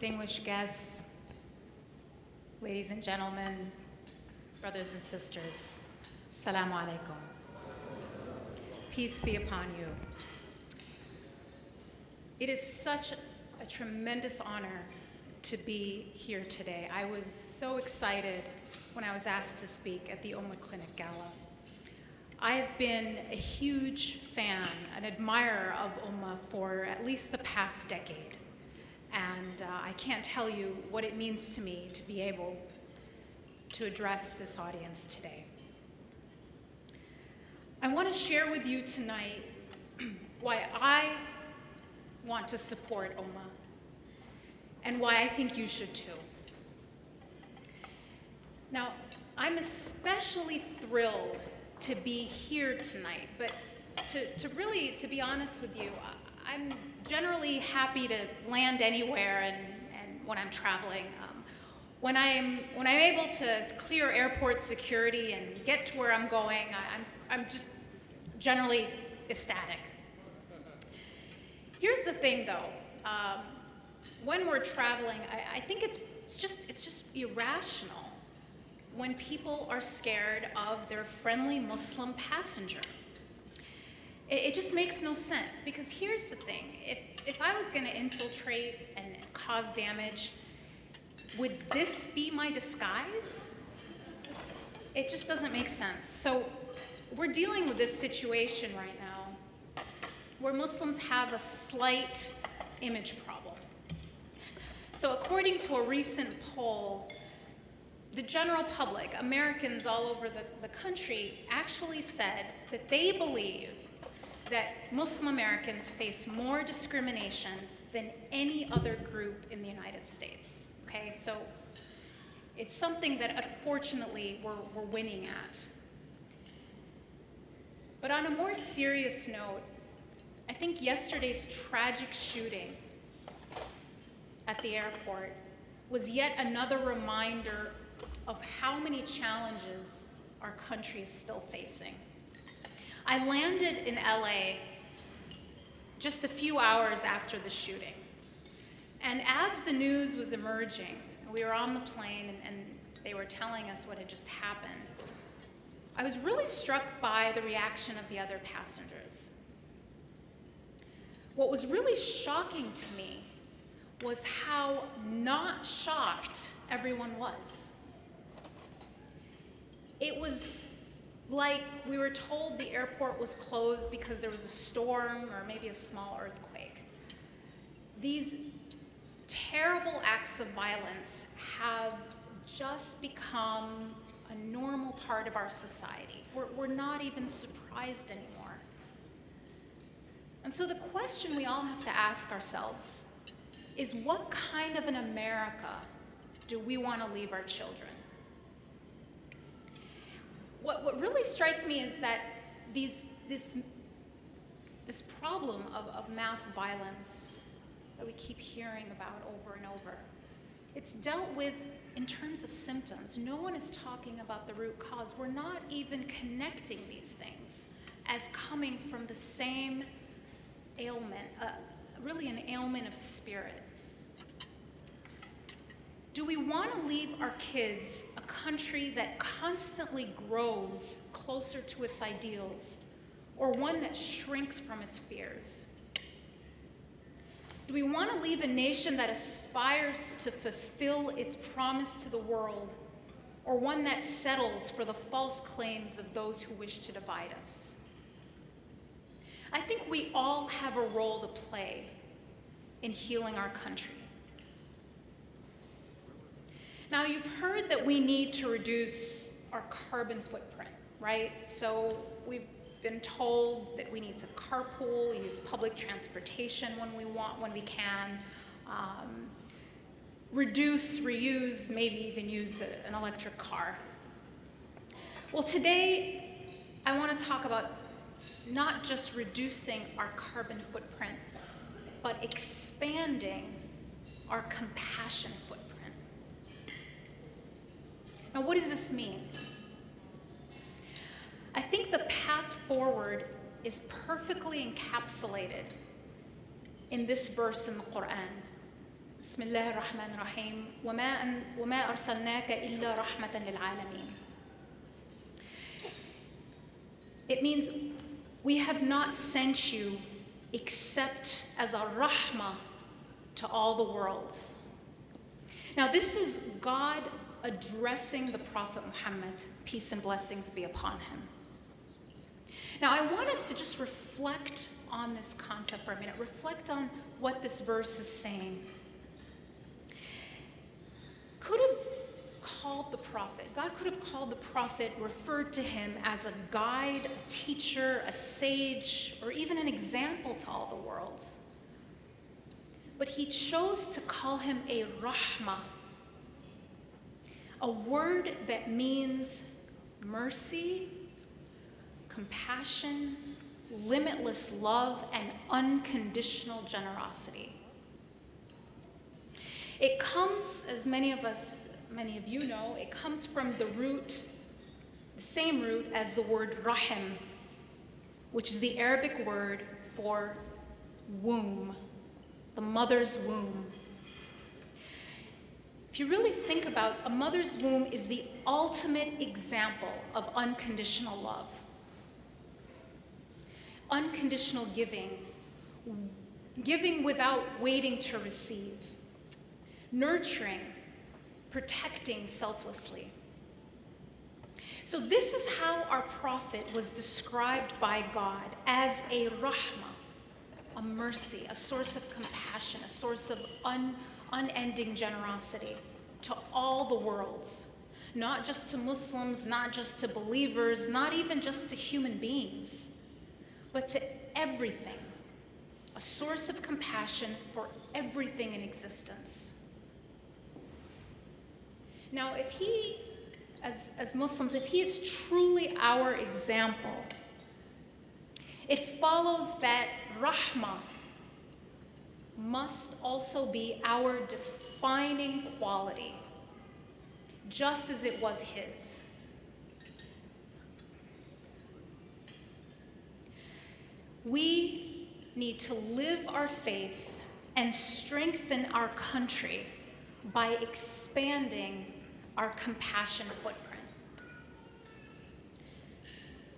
distinguished guests, ladies and gentlemen, brothers and sisters, Assalamu alaikum. Peace be upon you. It is such a tremendous honor to be here today. I was so excited when I was asked to speak at the UMMA Clinic Gala. I have been a huge fan, an admirer of UMMA for at least the past decade. And I can't tell you what it means to me to be able to address this audience today. I want to share with you tonight why I want to support UMMA and why I think you should too. Now, I'm especially thrilled to be here tonight, but to be honest with you, I'm generally happy to land anywhere and when I'm traveling. When I'm able to clear airport security and get to where I'm going, I'm just generally ecstatic. Here's the thing, though. When we're traveling, I think it's just irrational when people are scared of their friendly Muslim passenger. It just makes no sense, because here's the thing. If I was going to infiltrate and cause damage, would this be my disguise? It just doesn't make sense. So we're dealing with this situation right now where Muslims have a slight image problem. So according to a recent poll, the general public, Americans all over the country, actually said that they believe that Muslim Americans face more discrimination than any other group in the United States. Okay, so it's something that unfortunately we're winning at. But on a more serious note, I think yesterday's tragic shooting at the airport was yet another reminder of how many challenges our country is still facing. I landed in LA just a few hours after the shooting. And as the news was emerging, we were on the plane and they were telling us what had just happened, I was really struck by the reaction of the other passengers. What was really shocking to me was how not shocked everyone was. It was like we were told the airport was closed because there was a storm or maybe a small earthquake. These terrible acts of violence have just become a normal part of our society. We're not even surprised anymore. And so the question we all have to ask ourselves is, what kind of an America do we want to leave our children? What really strikes me is that this problem of mass violence that we keep hearing about over and over, it's dealt with in terms of symptoms. No one is talking about the root cause. We're not even connecting these things as coming from the same ailment, really an ailment of spirit. Do we want to leave our kids a country that constantly grows closer to its ideals, or one that shrinks from its fears? Do we want to leave a nation that aspires to fulfill its promise to the world, or one that settles for the false claims of those who wish to divide us? I think we all have a role to play in healing our country. Now, you've heard that we need to reduce our carbon footprint, right? So we've been told that we need to carpool, use public transportation when we can, reduce, reuse, maybe even use an electric car. Well, today I want to talk about not just reducing our carbon footprint, but expanding our compassion footprint. Now, what does this mean? I think the path forward is perfectly encapsulated in this verse in the Quran. بسم الله الرحمن الرحيم وما أرسلناك إلا رحمة للعالمين. It means we have not sent you except as a rahmah to all the worlds. Now this is God addressing the Prophet Muhammad, peace and blessings be upon him. Now I want us to just reflect on this concept for a minute, reflect on what this verse is saying. God could have called the prophet, referred to him as a guide, a teacher, a sage, or even an example to all the worlds. But he chose to call him a rahmah, a word that means mercy, compassion, limitless love, and unconditional generosity. It comes, as many of you know, it comes from the same root as the word rahim, which is the Arabic word for womb, the mother's womb. If you really think about it, a mother's womb is the ultimate example of unconditional love. Unconditional giving without waiting to receive, nurturing, protecting selflessly. So this is how our prophet was described by God, as a rahmah, a mercy, a source of compassion, a source of unending generosity to all the worlds, not just to Muslims, not just to believers, not even just to human beings, but to everything, a source of compassion for everything in existence. Now, if he, as Muslims, if he is truly our example, it follows that rahmah must also be our defining quality, just as it was his. We need to live our faith and strengthen our country by expanding our compassion footprint.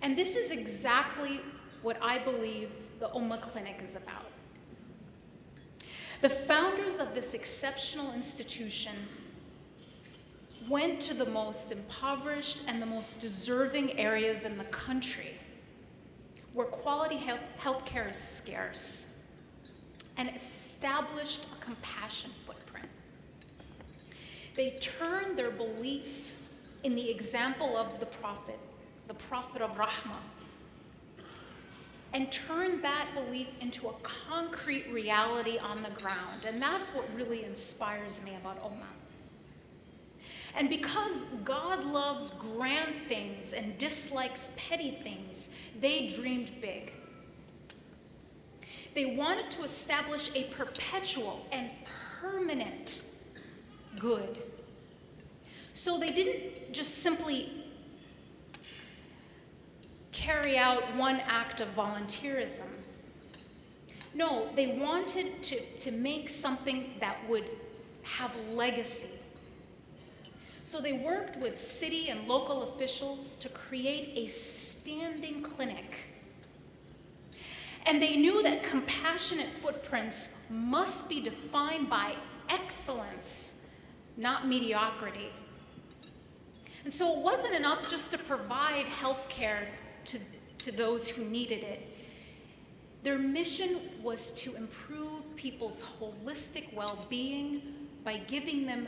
And this is exactly what I believe the UMMA Clinic is about. The founders of this exceptional institution went to the most impoverished and the most deserving areas in the country where quality health care is scarce, and established a compassion footprint. They turned their belief in the example of the Prophet of Rahmah, and turned that belief into a concrete reality on the ground. And that's what really inspires me about UMMA. And because God loves grand things and dislikes petty things, they dreamed big. They wanted to establish a perpetual and permanent good. So they didn't just simply carry out one act of volunteerism. No, they wanted to make something that would have legacy. So they worked with city and local officials to create a standing clinic. And they knew that compassionate footprints must be defined by excellence, not mediocrity. And so it wasn't enough just to provide health care to those who needed it. Their mission was to improve people's holistic well-being by giving them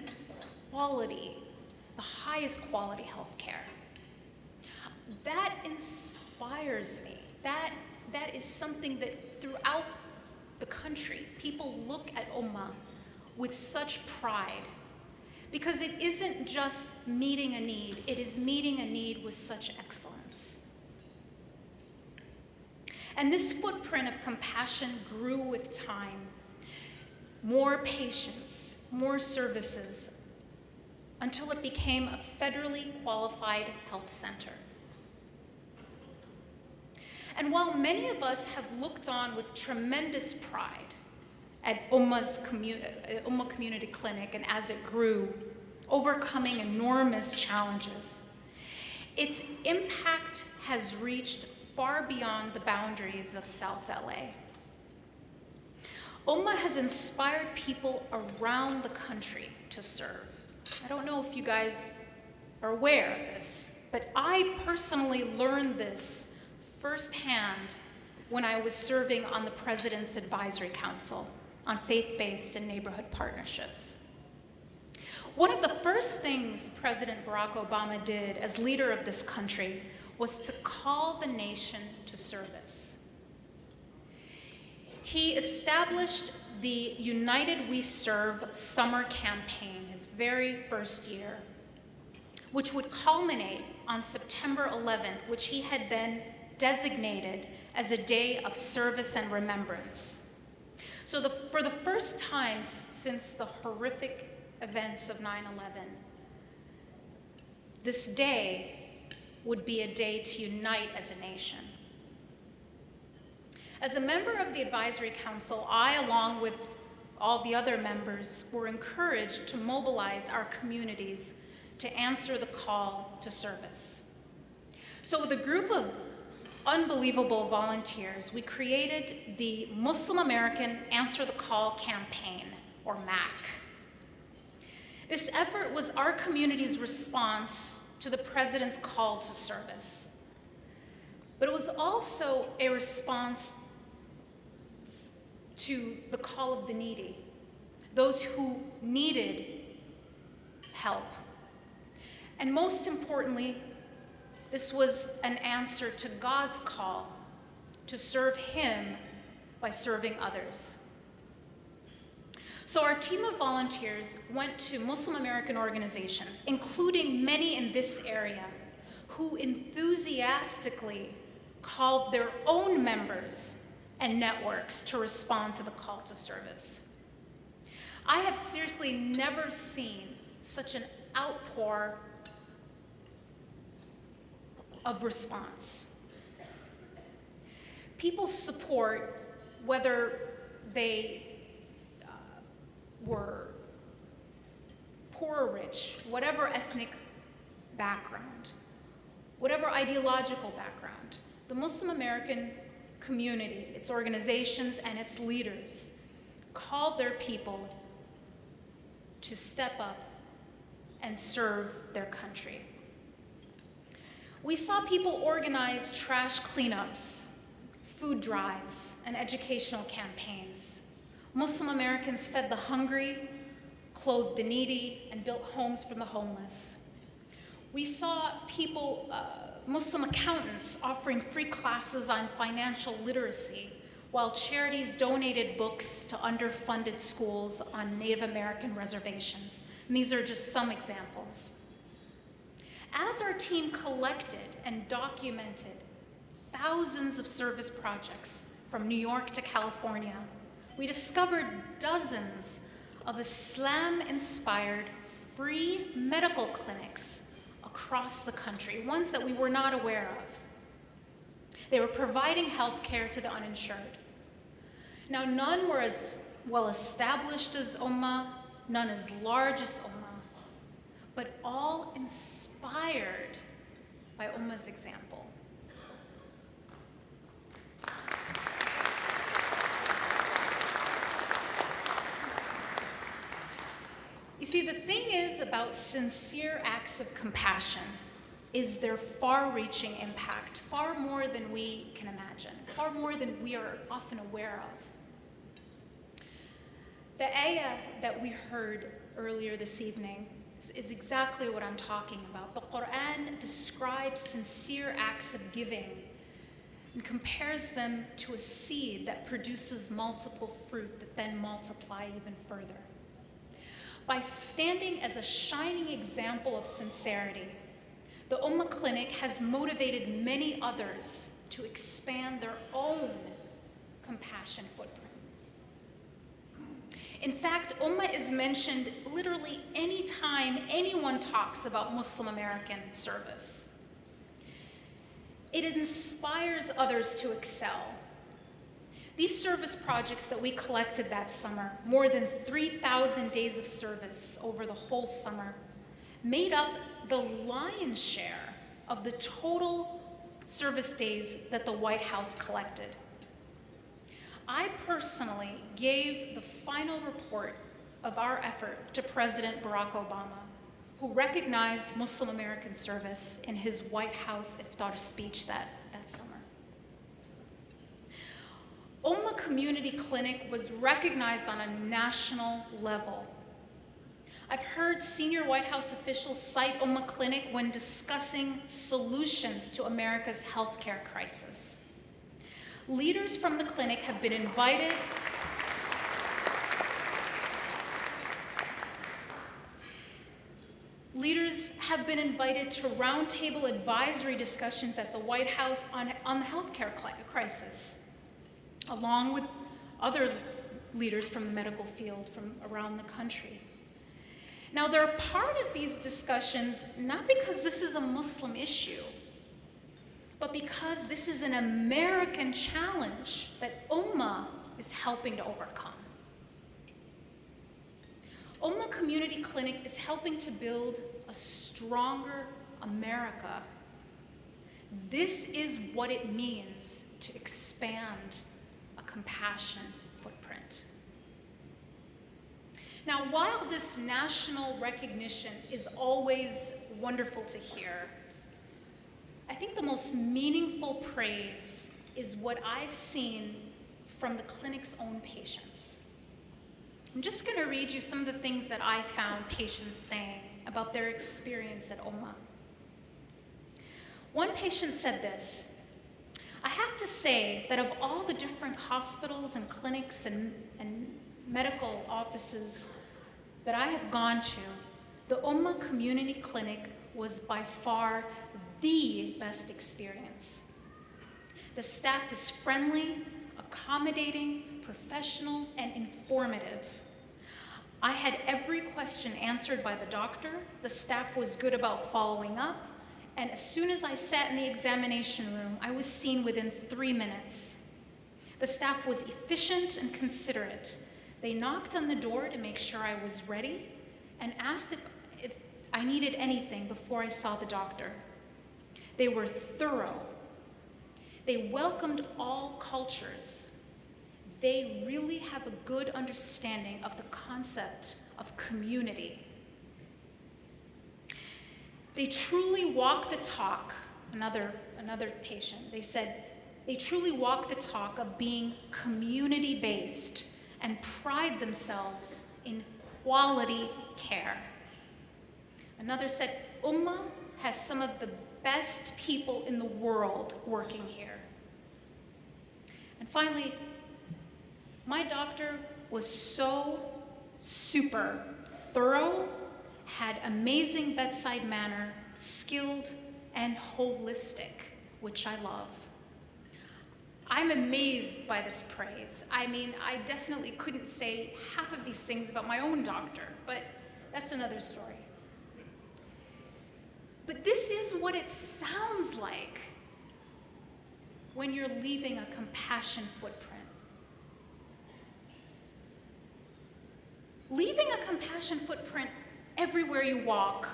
quality, the highest quality health care. That inspires me. That is something that throughout the country, people look at UMMA with such pride, because it isn't just meeting a need, it is meeting a need with such excellence. And this footprint of compassion grew with time. More patients, more services, until it became a federally qualified health center. And while many of us have looked on with tremendous pride at UMMA Community Clinic, and as it grew, overcoming enormous challenges. Its impact has reached far beyond the boundaries of South LA. UMMA has inspired people around the country to serve. I don't know if you guys are aware of this, but I personally learned this firsthand when I was serving on the President's Advisory Council on faith-based and neighborhood partnerships. One of the first things President Barack Obama did as leader of this country was to call the nation to service. He established the United We Serve summer campaign, his very first year, which would culminate on September 11th, which he had then designated as a day of service and remembrance. So for the first time since the horrific events of 9/11, this day would be a day to unite as a nation. As a member of the Advisory Council, I, along with all the other members, were encouraged to mobilize our communities to answer the call to service. So with a group of unbelievable volunteers, we created the Muslim American Answer the Call campaign, or MAC. This effort was our community's response to the President's call to service. But it was also a response to the call of the needy, those who needed help. And most importantly, this was an answer to God's call to serve Him by serving others. So our team of volunteers went to Muslim American organizations, including many in this area, who enthusiastically called their own members and networks to respond to the call to service. I have seriously never seen such an outpour of response. People's support, whether they were poor or rich, whatever ethnic background, whatever ideological background, the Muslim American community, its organizations, and its leaders called their people to step up and serve their country. We saw people organize trash cleanups, food drives, and educational campaigns. Muslim Americans fed the hungry, clothed the needy, and built homes for the homeless. We saw people, Muslim accountants, offering free classes on financial literacy, while charities donated books to underfunded schools on Native American reservations. And these are just some examples. As our team collected and documented thousands of service projects from New York to California, we discovered dozens of Islam-inspired free medical clinics across the country, ones that we were not aware of. They were providing health care to the uninsured. Now, none were as well established as UMMA, none as large as UMMA, but all inspired by UMMA's example. You see, the thing is about sincere acts of compassion is their far-reaching impact, far more than we can imagine, far more than we are often aware of. The ayah that we heard earlier this evening is exactly what I'm talking about. The Quran describes sincere acts of giving and compares them to a seed that produces multiple fruit that then multiply even further. By standing as a shining example of sincerity, the UMMA Clinic has motivated many others to expand their own compassion footprint. In fact, UMMA is mentioned literally any time anyone talks about Muslim American service. It inspires others to excel. These service projects that we collected that summer, more than 3,000 days of service over the whole summer, made up the lion's share of the total service days that the White House collected. I personally gave the final report of our effort to President Barack Obama, who recognized Muslim American service in his White House iftar speech that summer. UMMA Community Clinic was recognized on a national level. I've heard senior White House officials cite UMMA Clinic when discussing solutions to America's healthcare crisis. Leaders from the clinic have been invited to roundtable advisory discussions at the White House on the healthcare crisis, along with other leaders from the medical field from around the country. Now, they're a part of these discussions not because this is a Muslim issue, but because this is an American challenge that UMMA is helping to overcome. UMMA Community Clinic is helping to build a stronger America. This is what it means to expand a compassion footprint. Now, while this national recognition is always wonderful to hear, I think the most meaningful praise is what I've seen from the clinic's own patients. I'm just going to read you some of the things that I found patients saying about their experience at UMMA. One patient said this: "I have to say that of all the different hospitals and clinics and medical offices that I have gone to, the UMMA Community Clinic was by far the best experience. The staff is friendly, accommodating, professional, and informative. I had every question answered by the doctor, the staff was good about following up, and as soon as I sat in the examination room, I was seen within 3 minutes. The staff was efficient and considerate. They knocked on the door to make sure I was ready and asked if I needed anything before I saw the doctor. They were thorough. They welcomed all cultures. They really have a good understanding of the concept of community. They truly walk the talk," another patient, they said, "they truly walk the talk of being community-based and pride themselves in quality care." Another said, "UMMA has some of the best people in the world working here." And finally, "My doctor was so super thorough, had amazing bedside manner, skilled and holistic, which I love." I'm amazed by this praise. I mean, I definitely couldn't say half of these things about my own doctor, but that's another story. But this is what it sounds like when you're leaving a compassion footprint. Leaving a compassion footprint everywhere you walk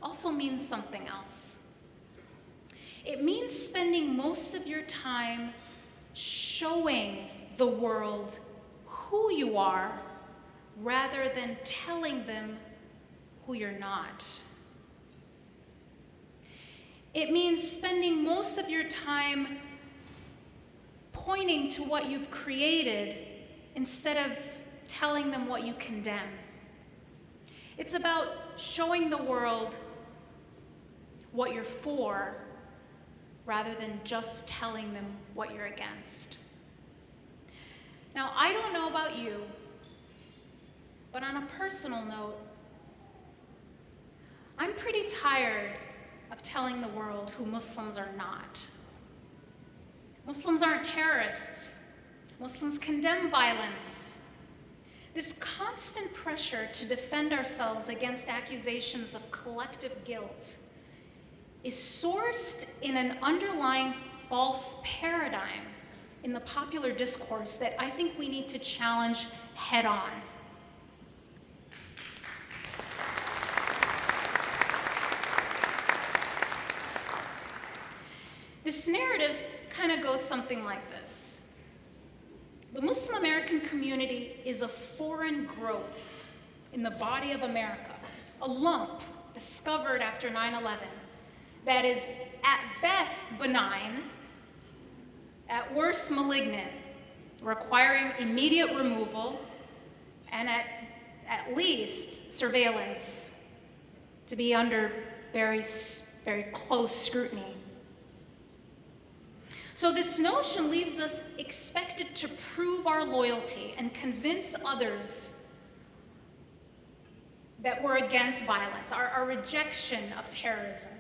also means something else. It means spending most of your time showing the world who you are rather than telling them who you're not. It means spending most of your time pointing to what you've created instead of telling them what you condemn. It's about showing the world what you're for rather than just telling them what you're against. Now, I don't know about you, but on a personal note, I'm pretty tired of telling the world who Muslims are not. Muslims aren't terrorists. Muslims condemn violence. This constant pressure to defend ourselves against accusations of collective guilt is sourced in an underlying false paradigm in the popular discourse that I think we need to challenge head on. This narrative kind of goes something like this. The Muslim American community is a foreign growth in the body of America, a lump discovered after 9/11 that is at best benign, at worst malignant, requiring immediate removal, and at least surveillance to be under very close scrutiny. So this notion leaves us expected to prove our loyalty and convince others that we're against violence, our rejection of terrorism,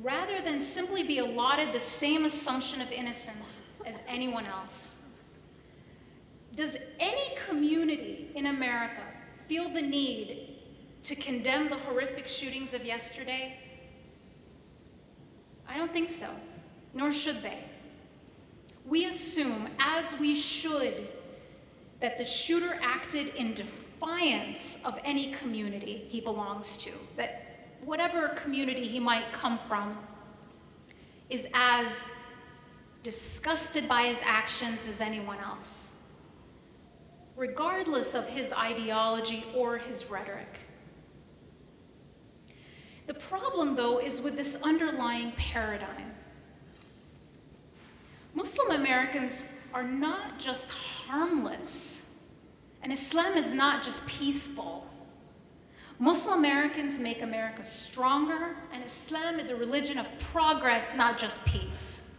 rather than simply be allotted the same assumption of innocence as anyone else. Does any community in America feel the need to condemn the horrific shootings of yesterday? I don't think so. Nor should they. We assume, as we should, that the shooter acted in defiance of any community he belongs to, that whatever community he might come from is as disgusted by his actions as anyone else, regardless of his ideology or his rhetoric. The problem, though, is with this underlying paradigm. Muslim Americans are not just harmless, and Islam is not just peaceful. Muslim Americans make America stronger, and Islam is a religion of progress, not just peace.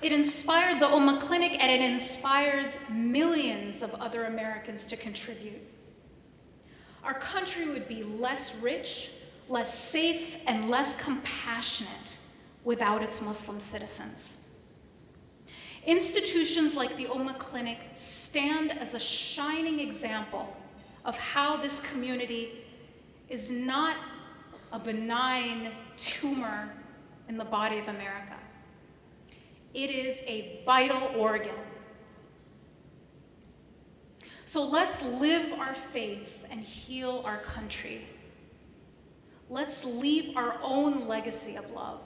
It inspired the UMMA Clinic, and it inspires millions of other Americans to contribute. Our country would be less rich, less safe, and less compassionate without its Muslim citizens. Institutions like the UMMA Clinic stand as a shining example of how this community is not a benign tumor in the body of America. It is a vital organ. So let's live our faith and heal our country. Let's leave our own legacy of love.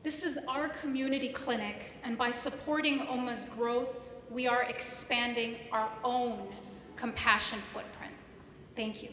This is our community clinic, and by supporting UMMA's growth, we are expanding our own compassion footprint. Thank you.